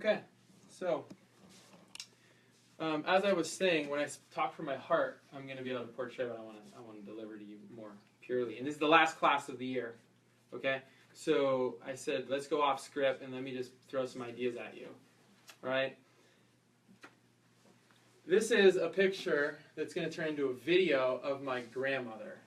Okay, so as I was saying, when I talk from my heart, I'm going to be able to portray what I want to deliver to you more purely. And this is the last class of the year. Okay, so I said let's go off script and let me just throw some ideas at you. All right. This is a picture that's going to turn into a video of my grandmother.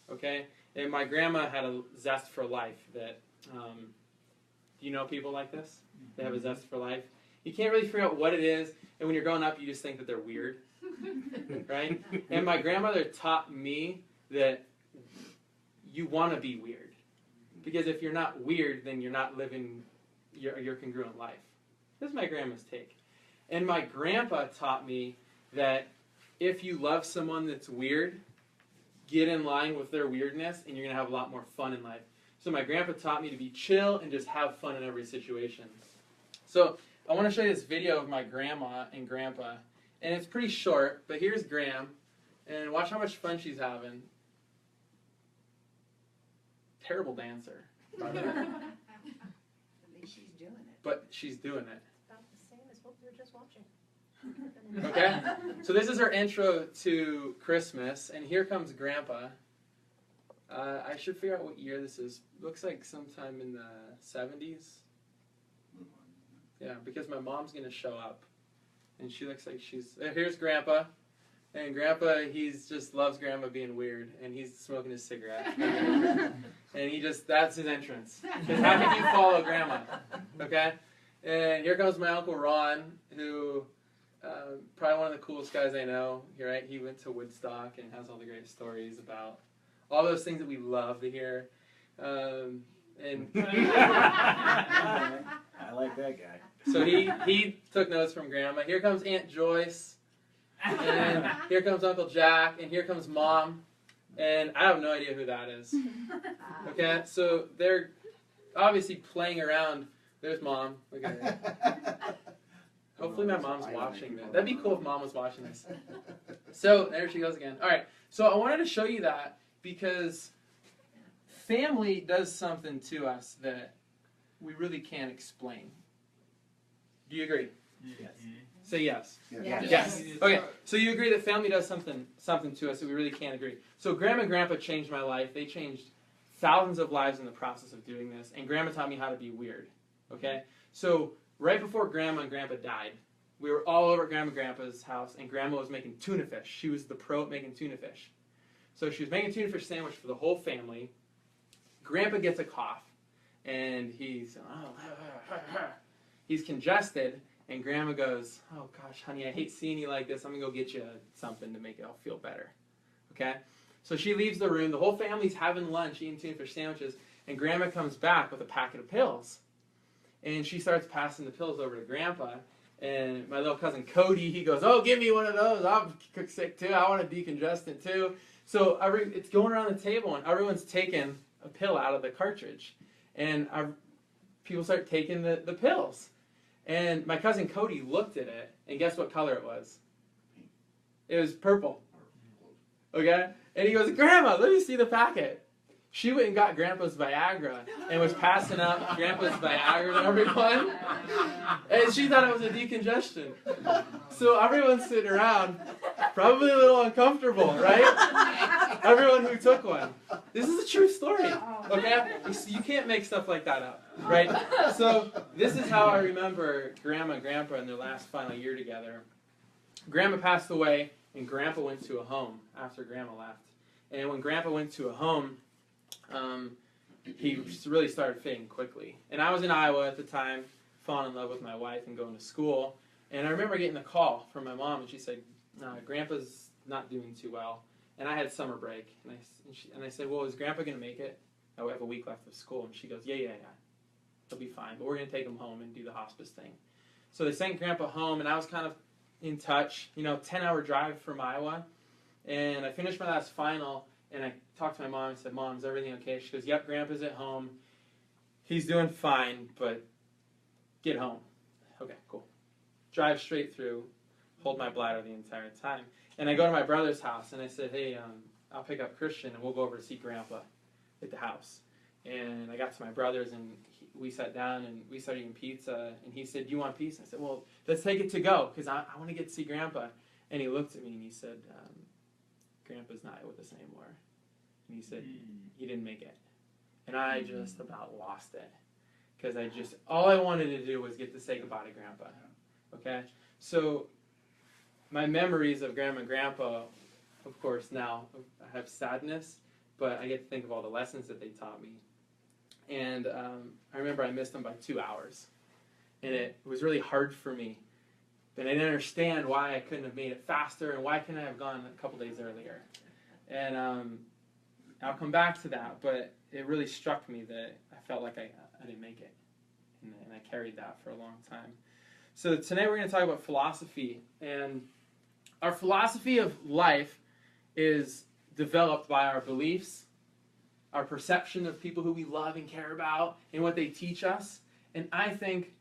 Okay, and my grandma had a zest for life. That do you know people like this? They have a zest for life. You can't really figure out what it is, and when you're growing up, you just think that they're weird, right? And my grandmother taught me that you want to be weird, because if you're not weird, then you're not living your congruent life. This is my grandma's take. And my grandpa taught me that if you love someone that's weird, get in line with their weirdness, and you're going to have a lot more fun in life. So my grandpa taught me to be chill and just have fun in every situation. So I want to show you this video of my grandma and grandpa. And it's pretty short, but here's Gram. And watch how much fun she's having. Terrible dancer. At least she's doing it. But she's doing it. About the same as what we were just watching. Okay? So this is our intro to Christmas. And here comes Grandpa. I should figure out what year this is. Looks like sometime in the 70s. Yeah, because my mom's going to show up. And she looks like she's... Here's Grandpa. And Grandpa, just loves Grandma being weird. And he's smoking his cigarette. And that's his entrance. Because how can you follow Grandma? Okay? And here comes my Uncle Ron, who... probably one of the coolest guys I know. Right? He went to Woodstock and has all the great stories about all those things that we love to hear. And I like that guy. so he took notes from Grandma. Here comes Aunt Joyce. And here comes Uncle Jack. And here comes Mom. And I have no idea who that is. Okay? So they're obviously playing around. There's Mom. Look at her. Hopefully my mom's watching this. That'd be cool if Mom was watching this. So there she goes again. All right. So I wanted to show you that because family does something to us that we really can't explain. Do you agree? Yes. Say yes. Yes. Yes. Okay. So you agree that family does something to us that we really can't agree. So Grandma and Grandpa changed my life. They changed thousands of lives in the process of doing this. And Grandma taught me how to be weird. Okay? So right before Grandma and Grandpa died, we were all over at Grandma and Grandpa's house, and Grandma was making tuna fish. She was the pro at making tuna fish. So she was making a tuna fish sandwich for the whole family. Grandpa gets a cough, and he's congested, and Grandma goes, "Oh gosh, honey, I hate seeing you like this. I'm gonna go get you something to make it all feel better." Okay? So she leaves the room. The whole family's having lunch, eating tuna fish sandwiches, and Grandma comes back with a packet of pills. And she starts passing the pills over to Grandpa. And my little cousin Cody, he goes, "Oh, give me one of those. I'm sick too. I want a decongestant too." So it's going around the table, and everyone's taking a pill out of the cartridge. And people start taking the pills. And my cousin Cody looked at it, and guess what color it was? It was purple. Okay? And he goes, "Grandma, let me see the packet." She went and got Grandpa's Viagra and was passing out Grandpa's Viagra to everyone. And she thought it was a decongestion. So everyone's sitting around, probably a little uncomfortable, right? Everyone who took one. This is a true story, okay? You can't make stuff like that up, right? So this is how I remember Grandma and Grandpa in their last final year together. Grandma passed away, and Grandpa went to a home after Grandma left. And when Grandpa went to a home, he really started fading quickly. And I was in Iowa at the time, falling in love with my wife and going to school. And I remember getting a call from my mom, and she said, "Grandpa's not doing too well." And I had summer break. And I said, "Well, is Grandpa going to make it? I have a week left of school." And she goes, yeah. He'll be fine. But we're going to take him home and do the hospice thing. So they sent Grandpa home, and I was kind of in touch. 10-hour drive from Iowa. And I finished my last final. And I talked to my mom and said, "Mom, is everything okay?" She goes, "Yep, Grandpa's at home. He's doing fine, but get home." Okay, cool. Drive straight through, hold my bladder the entire time. And I go to my brother's house, and I said, "Hey, I'll pick up Christian, and we'll go over to see Grandpa at the house." And I got to my brother's, and we sat down and we started eating pizza, and he said, "Do you want pizza?" I said, "Well, let's take it to go, because I want to get to see Grandpa." And he looked at me and he said, "Grandpa's not with us anymore." And he said, "He didn't make it." And I just about lost it, because all I wanted to do was get to say goodbye to Grandpa. Okay? So my memories of Grandma and Grandpa, of course, now I have sadness, but I get to think of all the lessons that they taught me. And I remember I missed them by 2 hours. And it was really hard for me. But I didn't understand why I couldn't have made it faster, and why couldn't I have gone a couple days earlier. And I'll come back to that, but it really struck me that I felt like I didn't make it. And I carried that for a long time. So tonight we're going to talk about philosophy. And our philosophy of life is developed by our beliefs, our perception of people who we love and care about, and what they teach us. And I think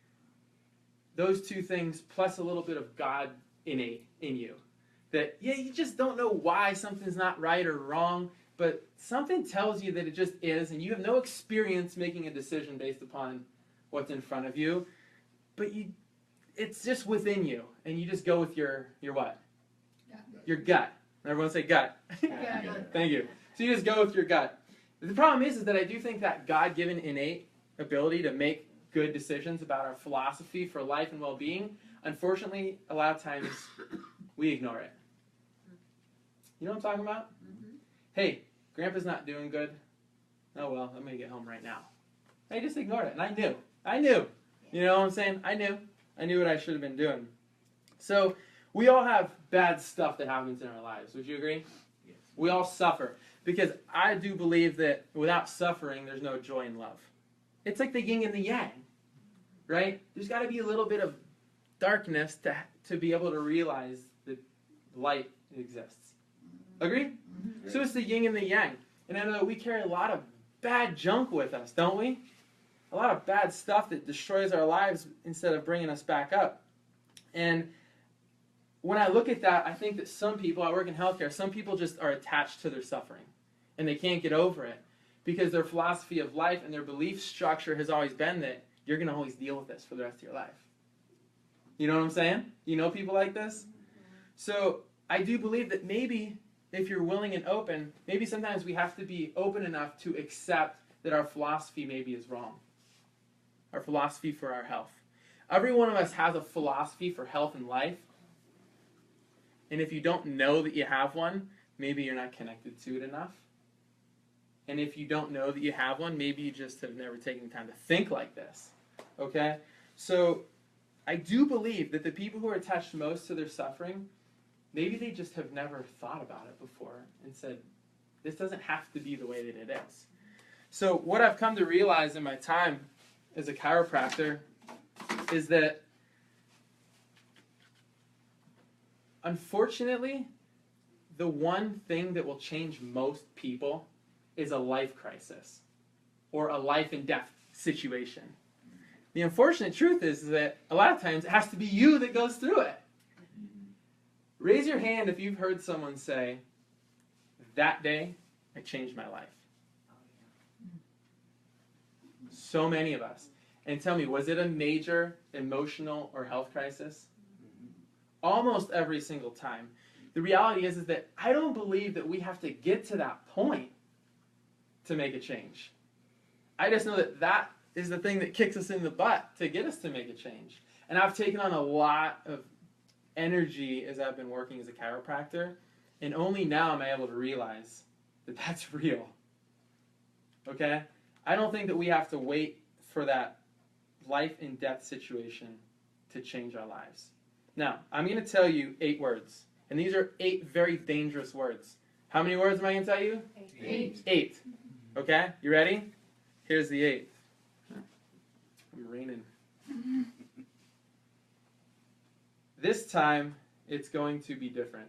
those two things, plus a little bit of God innate in you. That, yeah, you just don't know why something's not right or wrong, but something tells you that it just is, and you have no experience making a decision based upon what's in front of you, but it's just within you, and you just go with your what? Your gut. Everyone say gut. Thank you. So you just go with your gut. The problem is that I do think that God-given innate ability to make good decisions about our philosophy for life and well-being, unfortunately, a lot of times we ignore it. You know what I'm talking about? Mm-hmm. Hey, Grandpa's not doing good. Oh well, I'm going to get home right now. I just ignored it, and I knew. You know what I'm saying? I knew what I should have been doing. So we all have bad stuff that happens in our lives. Would you agree? Yes. We all suffer. Because I do believe that without suffering, there's no joy in love. It's like the yin and the yang, right? There's got to be a little bit of darkness to be able to realize that light exists. Agree? Mm-hmm. So it's the yin and the yang. And I know we carry a lot of bad junk with us, don't we? A lot of bad stuff that destroys our lives instead of bringing us back up. And when I look at that, I think that some people, I work in healthcare, some people just are attached to their suffering. And they can't get over it because their philosophy of life and their belief structure has always been that you're going to always deal with this for the rest of your life. You know what I'm saying? You know people like this? So I do believe that maybe if you're willing and open, maybe sometimes we have to be open enough to accept that our philosophy maybe is wrong. Our philosophy for our health. Every one of us has a philosophy for health and life. And if you don't know that you have one, maybe you're not connected to it enough. And if you don't know that you have one, maybe you just have never taken the time to think like this. Okay? So I do believe that the people who are attached most to their suffering, maybe they just have never thought about it before and said, this doesn't have to be the way that it is. So what I've come to realize in my time as a chiropractor is that unfortunately, the one thing that will change most people is a life crisis or a life and death situation. The unfortunate truth is that a lot of times it has to be you that goes through it. Raise your hand if you've heard someone say, that day I changed my life. So many of us. And tell me, was it a major emotional or health crisis? Almost every single time. The reality is that I don't believe that we have to get to that point to make a change. I just know that that is the thing that kicks us in the butt to get us to make a change. And I've taken on a lot of energy as I've been working as a chiropractor, and only now am I able to realize that that's real. Okay? I don't think that we have to wait for that life and death situation to change our lives. Now, I'm going to tell you 8 words. And these are 8 very dangerous words. How many words am I going to tell you? 8. 8. Okay? You ready? Here's the 8th. I'm raining. This time, it's going to be different.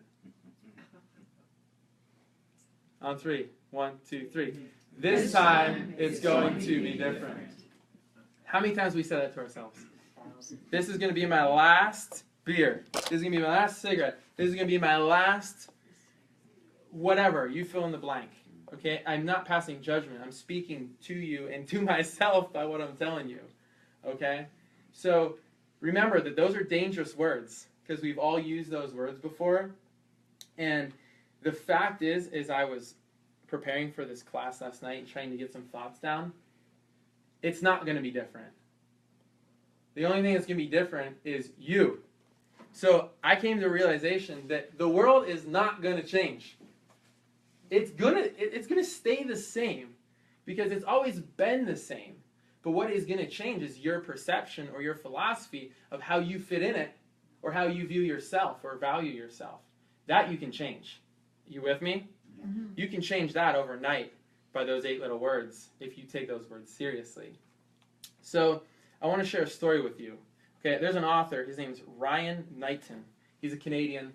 On 3. 1, 2, 3. This time, it's going to be different. How many times have we said that to ourselves? This is going to be my last beer. This is going to be my last cigarette. This is going to be my last whatever. You fill in the blank. Okay? I'm not passing judgment. I'm speaking to you and to myself by what I'm telling you. Okay? So remember that those are dangerous words because we've all used those words before. And the fact is I was preparing for this class last night, trying to get some thoughts down. It's not going to be different. The only thing that's going to be different is you. So I came to a realization that the world is not going to change. It's gonna stay the same because it's always been the same. But what is going to change is your perception or your philosophy of how you fit in it or how you view yourself or value yourself. That you can change. You with me? Mm-hmm. You can change that overnight by those 8 little words if you take those words seriously. So I want to share a story with you. Okay, there's an author. His name's Ryan Knighton. He's a Canadian.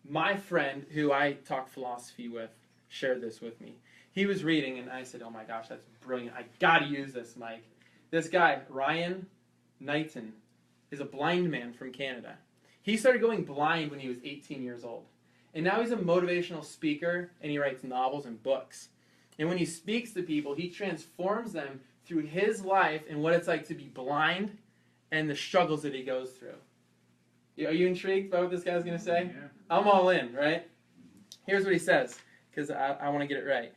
My friend, who I talk philosophy with, shared this with me. He was reading, and I said, oh my gosh, that's brilliant. I got to use this, Mike. This guy, Ryan Knighton, is a blind man from Canada. He started going blind when he was 18 years old. And now he's a motivational speaker, and he writes novels and books. And when he speaks to people, he transforms them through his life and what it's like to be blind and the struggles that he goes through. Are you intrigued by what this guy's going to say? Yeah. I'm all in, right? Here's what he says, because I want to get it right.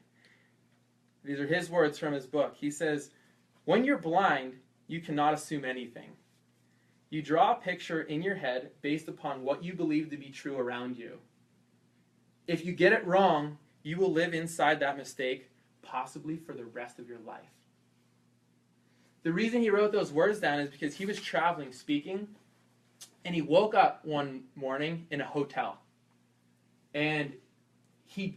These are his words from his book. He says, when you're blind, you cannot assume anything. You draw a picture in your head based upon what you believe to be true around you. If you get it wrong, you will live inside that mistake, possibly for the rest of your life. The reason he wrote those words down is because he was traveling, speaking, and he woke up one morning in a hotel. And he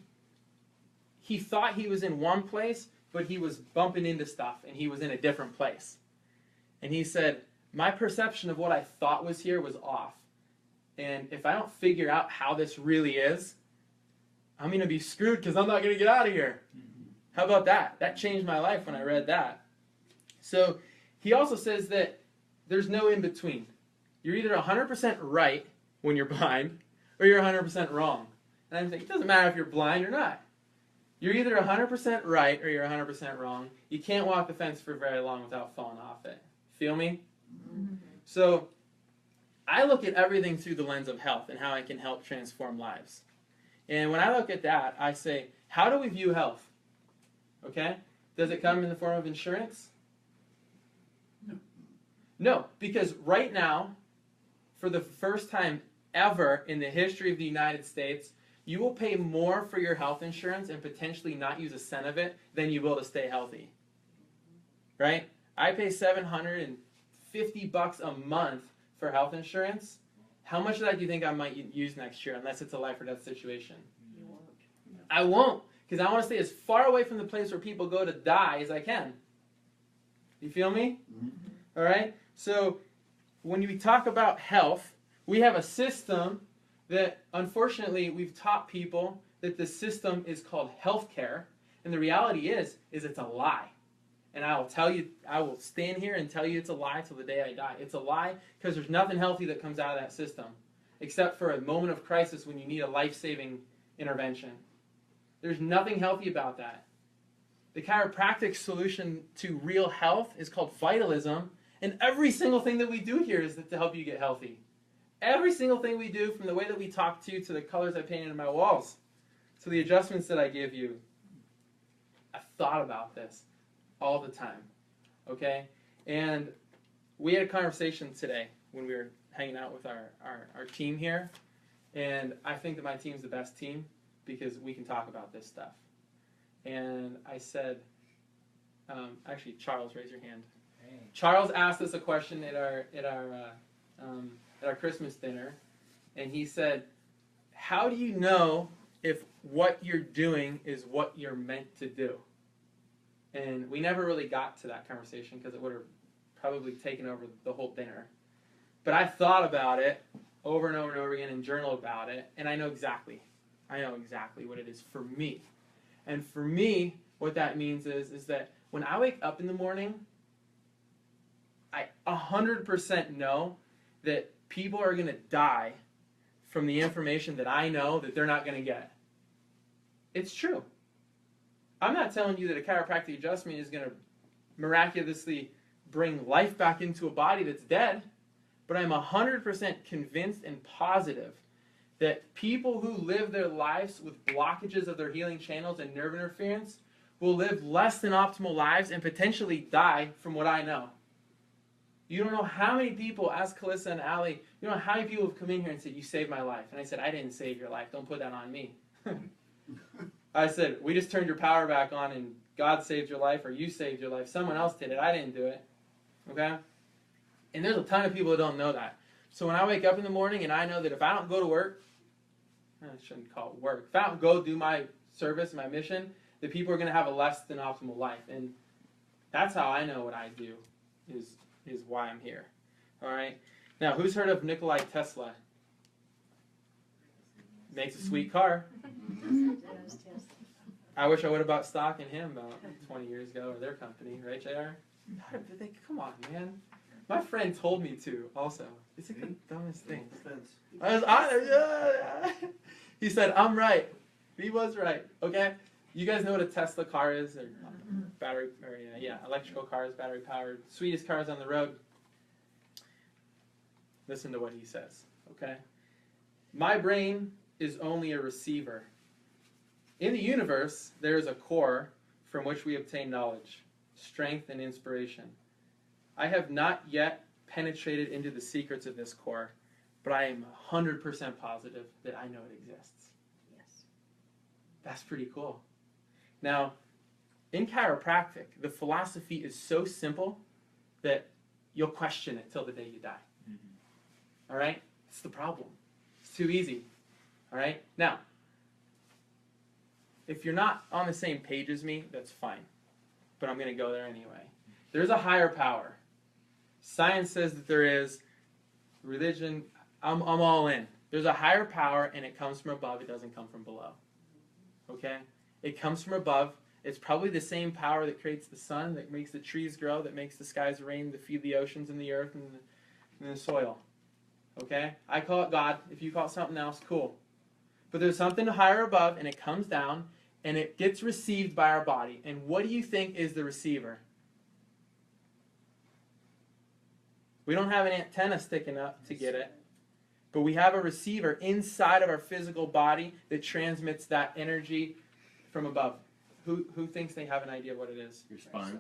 thought he was in one place, but he was bumping into stuff, and he was in a different place. And he said, my perception of what I thought was here was off. And if I don't figure out how this really is, I'm going to be screwed because I'm not going to get out of here. Mm-hmm. How about that? That changed my life when I read that. So he also says that there's no in between. You're either 100% right when you're blind, or you're 100% wrong. And I'm thinking, it doesn't matter if you're blind or not. You're either 100% right or you're 100% wrong. You can't walk the fence for very long without falling off it. Feel me? Mm-hmm. So I look at everything through the lens of health and how I can help transform lives. And when I look at that, I say, how do we view health? Okay? Does it come in the form of insurance? No, because right now, for the first time ever in the history of the United States, you will pay more for your health insurance and potentially not use a cent of it than you will to stay healthy. Right? I pay $750 a month for health insurance. How much of that do you think I might use next year, unless it's a life or death situation? You won't. I won't, because I want to stay as far away from the place where people go to die as I can. You feel me? Mm-hmm. All right? So when we talk about health, we have a system that, unfortunately, we've taught people that the system is called healthcare, and the reality is it's a lie. And I will tell you, I will stand here and tell you it's a lie till the day I die. It's a lie because there's nothing healthy that comes out of that system, except for a moment of crisis when you need a life-saving intervention. There's nothing healthy about that. The chiropractic solution to real health is called vitalism, and every single thing that we do here is to help you get healthy. Every single thing we do, from the way that we talk to you, to the colors I painted on my walls, to the adjustments that I give you. I've thought about this all the time, okay? And we had a conversation today when we were hanging out with our team here, and I think that my team's the best team because we can talk about this stuff. And I said, actually, Charles, raise your hand. Hey. Charles asked us a question at our Christmas dinner, and he said, how do you know if what you're doing is what you're meant to do? And we never really got to that conversation because it would have probably taken over the whole dinner. But I thought about it over and over and over again and journaled about it, and I know exactly what it is for me. And for me, what that means is that when I wake up in the morning, I 100% know that people are going to die from the information that I know that they're not going to get. It's true. I'm not telling you that a chiropractic adjustment is going to miraculously bring life back into a body that's dead, but I'm 100% convinced and positive that people who live their lives with blockages of their healing channels and nerve interference will live less than optimal lives and potentially die, from what I know. You don't know how many people, ask Calissa and Allie, you don't know how many people have come in here and said, you saved my life. And I said, I didn't save your life. Don't put that on me. I said, we just turned your power back on and God saved your life, or you saved your life. Someone else did it. I didn't do it. Okay? And there's a ton of people that don't know that. So when I wake up in the morning and I know that if I don't go to work, I shouldn't call it work. If I don't go do my service, my mission, that people are going to have a less than optimal life. And that's how I know what I do is why I'm here. All right? Now, who's heard of Nikola Tesla? Makes a sweet car. I wish I would have bought stock in him about 20 years ago, or their company, right, JR? Come on, man. My friend told me to, also. It's like the dumbest thing. He said, I'm right. He was right, okay? You guys know what a Tesla car is? Or battery, or electrical cars, battery powered, sweetest cars on the road. Listen to what he says, okay? My brain is only a receiver. In the universe, there is a core from which we obtain knowledge, strength, and inspiration. I have not yet penetrated into the secrets of this core, but I am 100% positive that I know it exists. Yes. That's pretty cool. Now, in chiropractic, the philosophy is so simple that you'll question it till the day you die. Mm-hmm. All right? It's the problem. It's too easy. All right? Now, if you're not on the same page as me, that's fine. But I'm going to go there anyway. There's a higher power. Science says that there is. Religion, I'm all in. There's a higher power, and it comes from above. It doesn't come from below. Okay? It comes from above. It's probably the same power that creates the sun, that makes the trees grow, that makes the skies rain, that feed the oceans and the earth and the soil. Okay? I call it God. If you call it something else, cool. But there's something higher above, and it comes down, and it gets received by our body. And what do you think is the receiver? We don't have an antenna sticking up to get it, but we have a receiver inside of our physical body that transmits that energy from above. Who thinks they have an idea what it is? Your spine.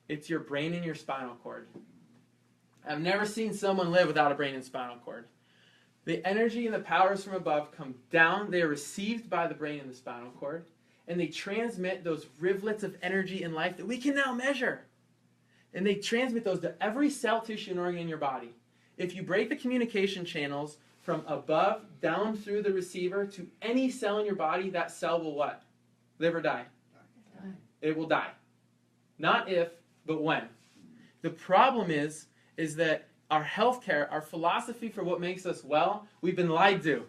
It's your brain and your spinal cord. I've never seen someone live without a brain and spinal cord. The energy and the powers from above come down. They are received by the brain and the spinal cord, and they transmit those rivulets of energy and life that we can now measure. And they transmit those to every cell, tissue, and organ in your body. If you break the communication channels from above down through the receiver to any cell in your body, that cell will what? Live or die? It will die. Not if, but when. The problem is that our healthcare, our philosophy for what makes us well, we've been lied to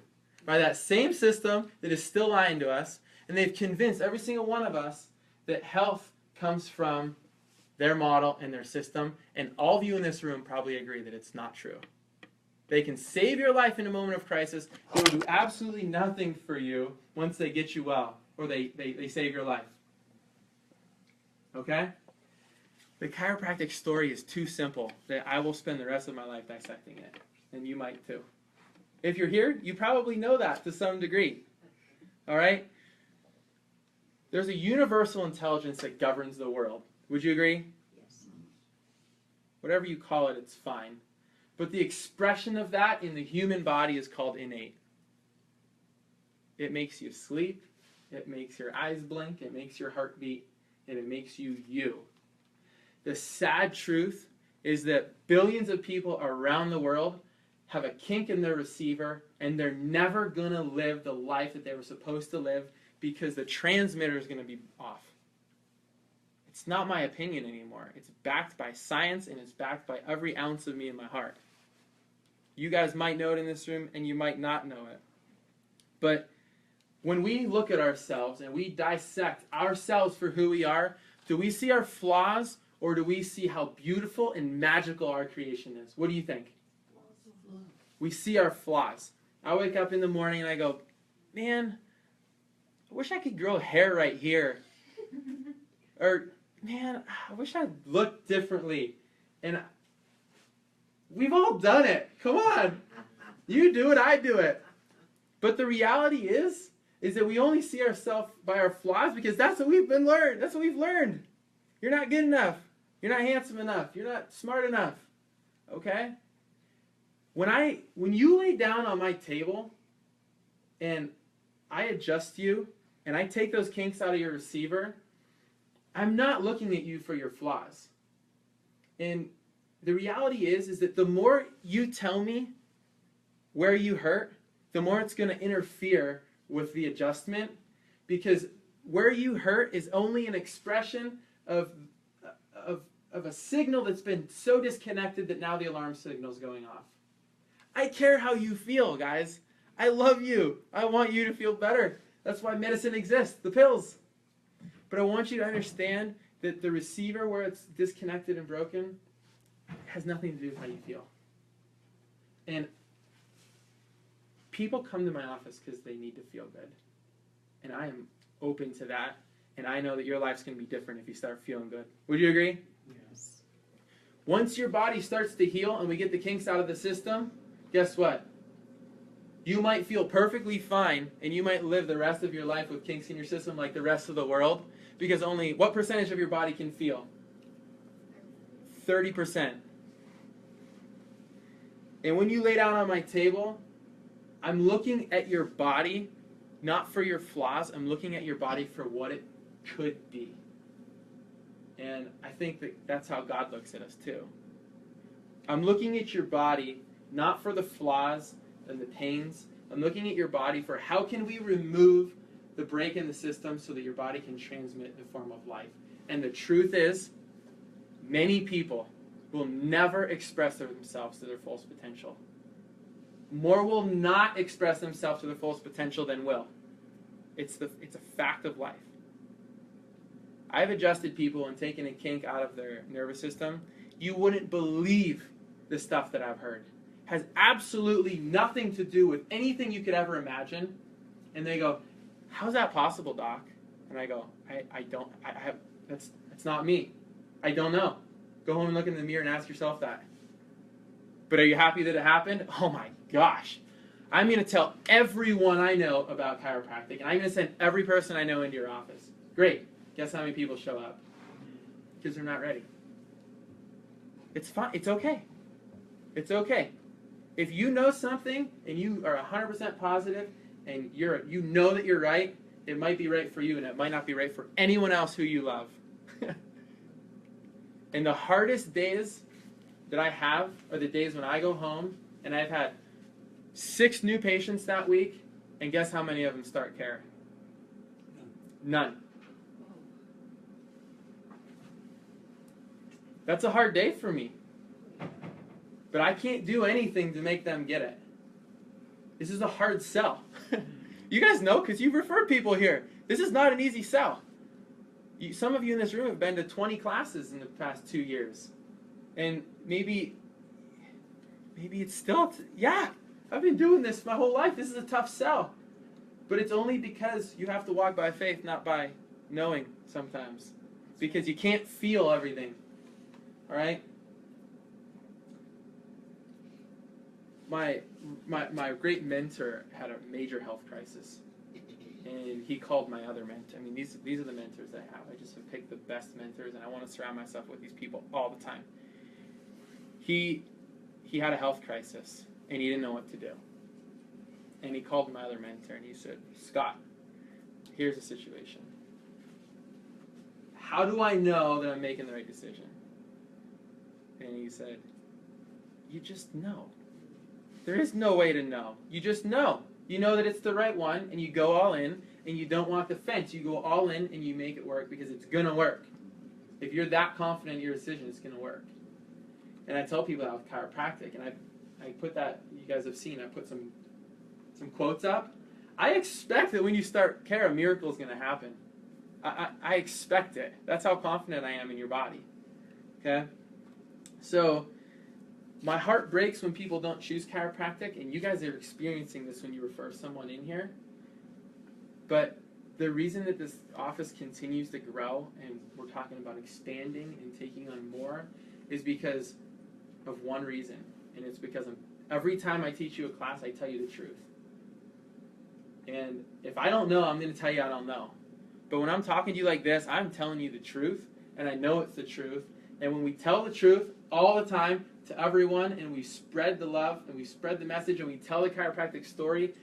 by that same system that is still lying to us, and they've convinced every single one of us that health comes from their model and their system, and all of you in this room probably agree that it's not true. They can save your life in a moment of crisis. They will do absolutely nothing for you once they get you well, or they save your life. Okay? The chiropractic story is too simple that I will spend the rest of my life dissecting it, and you might too. If you're here, you probably know that to some degree. All right? There's a universal intelligence that governs the world. Would you agree? Yes. Whatever you call it, it's fine. But the expression of that in the human body is called innate. It makes you sleep. It makes your eyes blink. It makes your heart beat. And it makes you you. The sad truth is that billions of people around the world have a kink in their receiver, and they're never going to live the life that they were supposed to live because the transmitter is going to be off. It's not my opinion anymore. It's backed by science, and it's backed by every ounce of me in my heart. You guys might know it in this room, and you might not know it. But when we look at ourselves and we dissect ourselves for who we are, do we see our flaws, or do we see how beautiful and magical our creation is? What do you think? We see our flaws. I wake up in the morning and I go, man, I wish I could grow hair right here. Or, man, I wish I looked differently. And we've all done it. Come on. You do it, I do it. But the reality is that we only see ourselves by our flaws because that's what we've been learned. That's what we've learned. You're not good enough. You're not handsome enough. You're not smart enough. Okay? When you lay down on my table and I adjust you and I take those kinks out of your receiver, I'm not looking at you for your flaws. And the reality is that the more you tell me where you hurt, the more it's going to interfere with the adjustment, because where you hurt is only an expression of a signal that's been so disconnected that now the alarm signal is going off. I care how you feel, guys. I love you. I want you to feel better. That's why medicine exists, the pills. But I want you to understand that the receiver, where it's disconnected and broken, has nothing to do with how you feel. And people come to my office because they need to feel good. And I am open to that. And I know that your life's going to be different if you start feeling good. Would you agree? Yes. Once your body starts to heal and we get the kinks out of the system, guess what? You might feel perfectly fine and you might live the rest of your life with kinks in your system like the rest of the world, because only what percentage of your body can feel? 30%. And when you lay down on my table, I'm looking at your body not for your flaws. I'm looking at your body for what it could be. And I think that that's how God looks at us too. I'm looking at your body not for the flaws and the pains. I'm looking at your body for how can we remove the break in the system so that your body can transmit the form of life. And the truth is, many people will never express themselves to their fullest potential. More will not express themselves to their fullest potential than will. It's a fact of life. I've adjusted people and taken a kink out of their nervous system. You wouldn't believe the stuff that I've heard. Has absolutely nothing to do with anything you could ever imagine. And they go, how's that possible, doc? And I go, that's not me. I don't know. Go home and look in the mirror and ask yourself that. But are you happy that it happened? Oh my gosh. I'm going to tell everyone I know about chiropractic, and I'm going to send every person I know into your office. Great. Guess how many people show up? Because they're not ready. It's fine. It's okay. It's okay. If you know something and you are 100% positive and you know that you're right, it might be right for you and it might not be right for anyone else who you love. And the hardest days that I have are the days when I go home and I've had 6 new patients that week, and guess how many of them start care? None. That's a hard day for me. But I can't do anything to make them get it. This is a hard sell. You guys know because you've referred people here. This is not an easy sell. Some of you in this room have been to 20 classes in the past 2 years. And maybe it's still, yeah, I've been doing this my whole life. This is a tough sell. But it's only because you have to walk by faith, not by knowing sometimes. Because you can't feel everything. All right? My great mentor had a major health crisis. And he called my other mentor. I mean, these are the mentors I have. I just have picked the best mentors, and I want to surround myself with these people all the time. He had a health crisis, and he didn't know what to do. And he called my other mentor, and he said, Scott, here's the situation. How do I know that I'm making the right decision? And he said, you just know. There is no way to know. You just know. You know that it's the right one, and you go all in, and you don't walk the fence. You go all in, and you make it work because it's going to work. If you're that confident in your decision, it's going to work. And I tell people about chiropractic, and I put that, you guys have seen, I put some quotes up. I expect that when you start care, a miracle is going to happen. I expect it. That's how confident I am in your body. Okay? So, my heart breaks when people don't choose chiropractic, and you guys are experiencing this when you refer someone in here. But the reason that this office continues to grow, and we're talking about expanding and taking on more, is because of one reason. And it's because every time I teach you a class, I tell you the truth. And if I don't know, I'm going to tell you I don't know. But when I'm talking to you like this, I'm telling you the truth, and I know it's the truth. And when we tell the truth all the time to everyone, and we spread the love, and we spread the message, and we tell the chiropractic story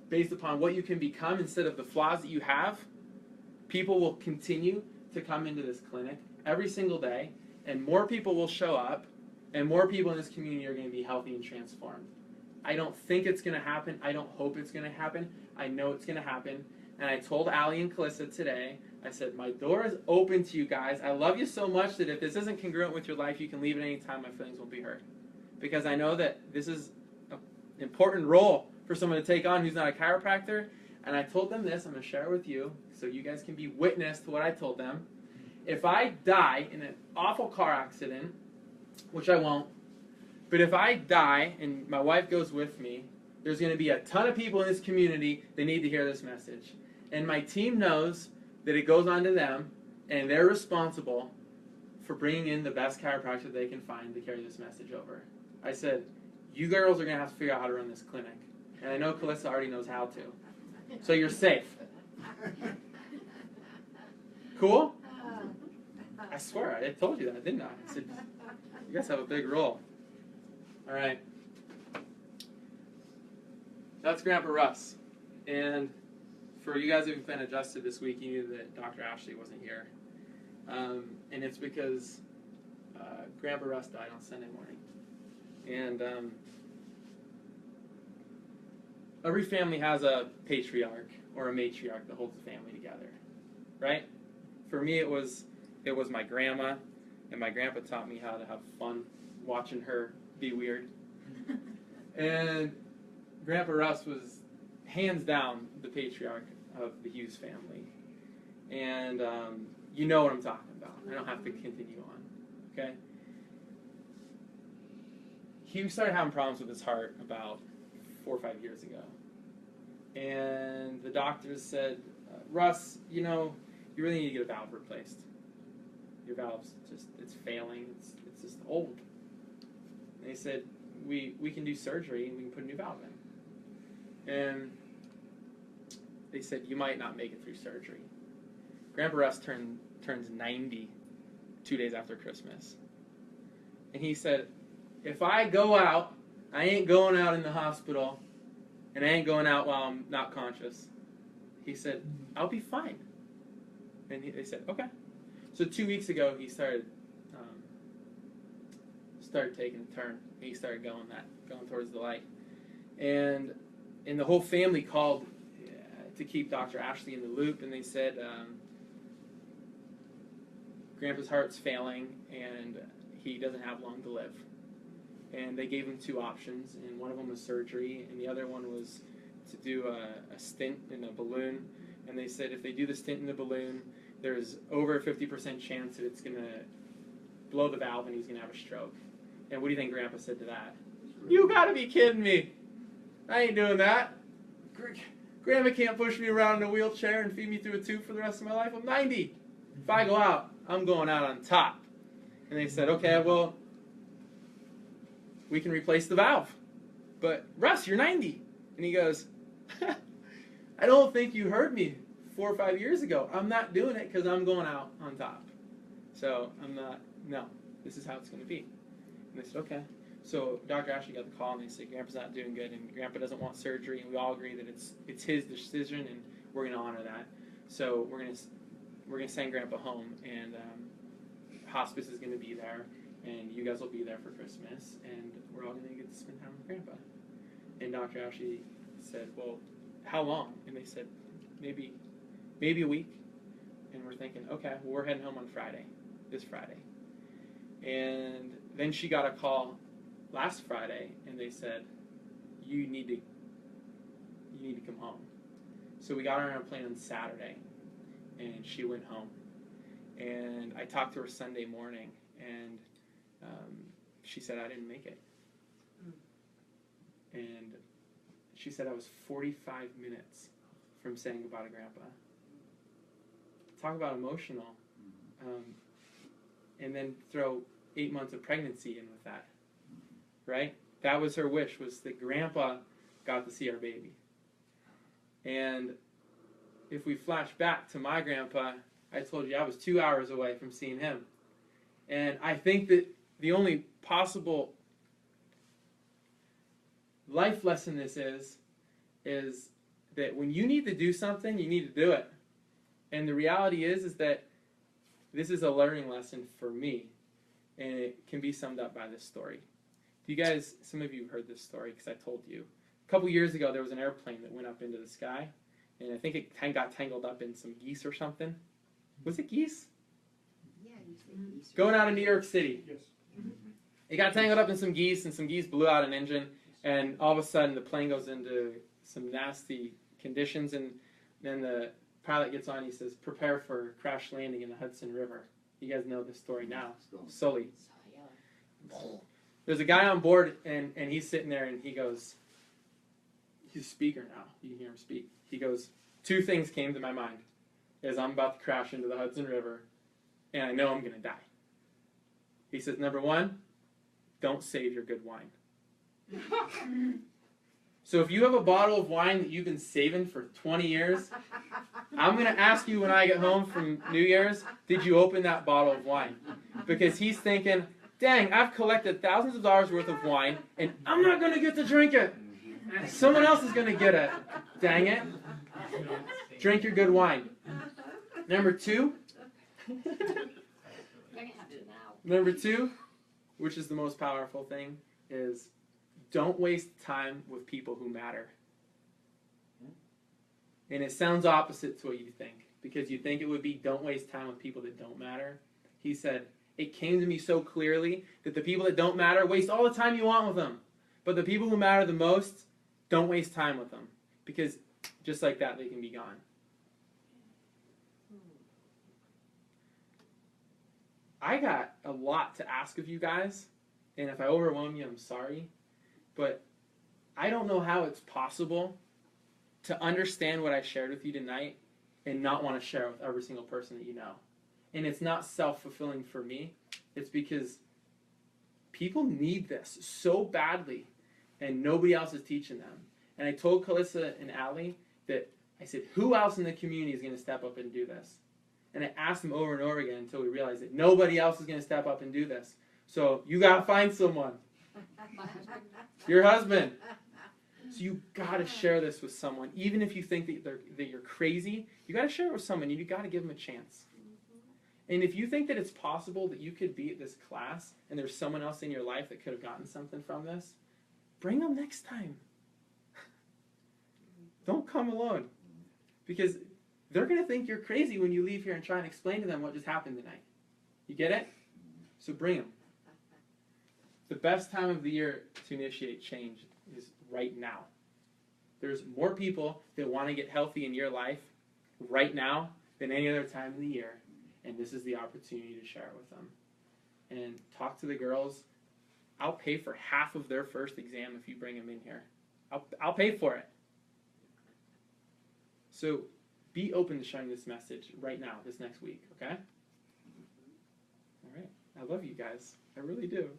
based upon what you can become instead of the flaws that you have, people will continue to come into this clinic every single day, and more people will show up, and more people in this community are going to be healthy and transformed. I don't think it's going to happen. I don't hope it's going to happen. I know it's going to happen. And I told Allie and Calissa today, I said, my door is open to you guys. I love you so much that if this isn't congruent with your life, you can leave at any time. My feelings won't be hurt. Because I know that this is an important role for someone to take on who's not a chiropractor. And I told them this. I'm going to share it with you so you guys can be witness to what I told them. If I die in an awful car accident, which I won't, but if I die and my wife goes with me, there's going to be a ton of people in this community that need to hear this message. And my team knows that it goes on to them, and they're responsible for bringing in the best chiropractor they can find to carry this message over. I said, you girls are going to have to figure out how to run this clinic. And I know Calissa already knows how to. So you're safe. Cool? I swear, I told you that, didn't I? I said, you guys have a big role. All right. That's Grandpa Russ. And for you guys who've been adjusted this week, you knew that Dr. Ashley wasn't here. And it's because Grandpa Russ died on Sunday morning. And every family has a patriarch or a matriarch that holds the family together, right? For me, it was my grandma, and my grandpa taught me how to have fun watching her be weird. And Grandpa Russ was hands down the patriarch of the Hughes family. And you know what I'm talking about. I don't have to continue on, okay? He started having problems with his heart about 4 or 5 years ago. And the doctors said, Russ, you really need to get a valve replaced. Your valve's it's failing, it's just old. And they said, we can do surgery and we can put a new valve in. And they said, you might not make it through surgery. Grandpa Russ turns 90 2 days after Christmas. And he said, if I go out, I ain't going out in the hospital, and I ain't going out while I'm not conscious. He said, I'll be fine. And they said, okay. So 2 weeks ago, he started taking a turn. He started going towards the light. And the whole family called to keep Dr. Ashley in the loop, and they said, Grandpa's heart's failing, and he doesn't have long to live. And they gave him 2 options, and one of them was surgery, and the other one was to do a stent in a balloon. And they said if they do the stent in the balloon, there's over a 50% chance that it's going to blow the valve and he's going to have a stroke. And what do you think Grandpa said to that? You got to be kidding me. I ain't doing that. Grandma can't push me around in a wheelchair and feed me through a tube for the rest of my life. I'm 90. If I go out, I'm going out on top. And they said, okay, well, we can replace the valve. But Russ, you're 90. And he goes, I don't think you heard me 4 or 5 years ago. I'm not doing it because I'm going out on top. So no, this is how it's going to be. And they said, okay. So Dr. Ashley got the call, and they said, Grandpa's not doing good, and Grandpa doesn't want surgery, and we all agree that it's his decision, and we're going to honor that. So we're going to send Grandpa home, and hospice is going to be there, and you guys will be there for Christmas, and we're all going to get to spend time with Grandpa. And Dr. Ashley said, well, how long? And they said, maybe a week. And we're thinking, okay, well, we're heading home on this Friday. And then she got a call last Friday, and they said, you need to come home. So we got her on a plane on Saturday, and she went home. And I talked to her Sunday morning, and she said, I didn't make it. And she said I was 45 minutes from saying goodbye to Grandpa. talk about emotional. And then throw 8 months of pregnancy in with that, right? That was her wish, was that Grandpa got to see our baby. And if we flash back to my grandpa, I told you I was 2 hours away from seeing him. And I think that the only possible life lesson this is that when you need to do something, you need to do it. And the reality is that this is a learning lesson for me, and it can be summed up by this story. You guys, some of you have heard this story because I told you. A couple years ago, there was an airplane that went up into the sky, and I think it got tangled up in some geese or something. Was it geese? Yeah, you say geese. Going out of New York City. Yes. It got tangled up in some geese, and some geese blew out an engine, and all of a sudden the plane goes into some nasty conditions, and then the pilot gets on, he says, prepare for crash landing in the Hudson River. You guys know this story now. Sully. There's a guy on board, and he's sitting there, and he goes, he's a speaker now. You can hear him speak. He goes, 2 things came to my mind as I'm about to crash into the Hudson River, and I know I'm going to die. He says, number 1, don't save your good wine. So if you have a bottle of wine that you've been saving for 20 years, I'm going to ask you when I get home from New Year's, did you open that bottle of wine? Because he's thinking, dang, I've collected thousands of dollars worth of wine, and I'm not going to get to drink it. Someone else is going to get it. Dang it. Drink your good wine. Number 2, which is the most powerful thing, is don't waste time with people who matter. And it sounds opposite to what you think, because you think it would be don't waste time with people that don't matter. He said, it came to me so clearly that the people that don't matter, waste all the time you want with them. But the people who matter the most, don't waste time with them. Because just like that, they can be gone. I got a lot to ask of you guys, and if I overwhelm you, I'm sorry. But I don't know how it's possible to understand what I shared with you tonight and not want to share it with every single person that you know. And it's not self-fulfilling for me. It's because people need this so badly, and nobody else is teaching them. And I told Calissa and Allie that, I said, who else in the community is going to step up and do this? And I asked them over and over again until we realized that nobody else is going to step up and do this. So you got to find someone. Your husband. So you got to share this with someone. Even if you think that you're crazy, you got to share it with someone, and you got to give them a chance. And if you think that it's possible that you could be at this class and there's someone else in your life that could have gotten something from this, bring them next time. Don't come alone. Because they're going to think you're crazy when you leave here and try and explain to them what just happened tonight. You get it? So bring them. The best time of the year to initiate change is right now. There's more people that want to get healthy in your life right now than any other time of the year. And this is the opportunity to share it with them. And talk to the girls. I'll pay for half of their first exam if you bring them in here. I'll pay for it. So be open to sharing this message right now, this next week, okay? All right. I love you guys. I really do.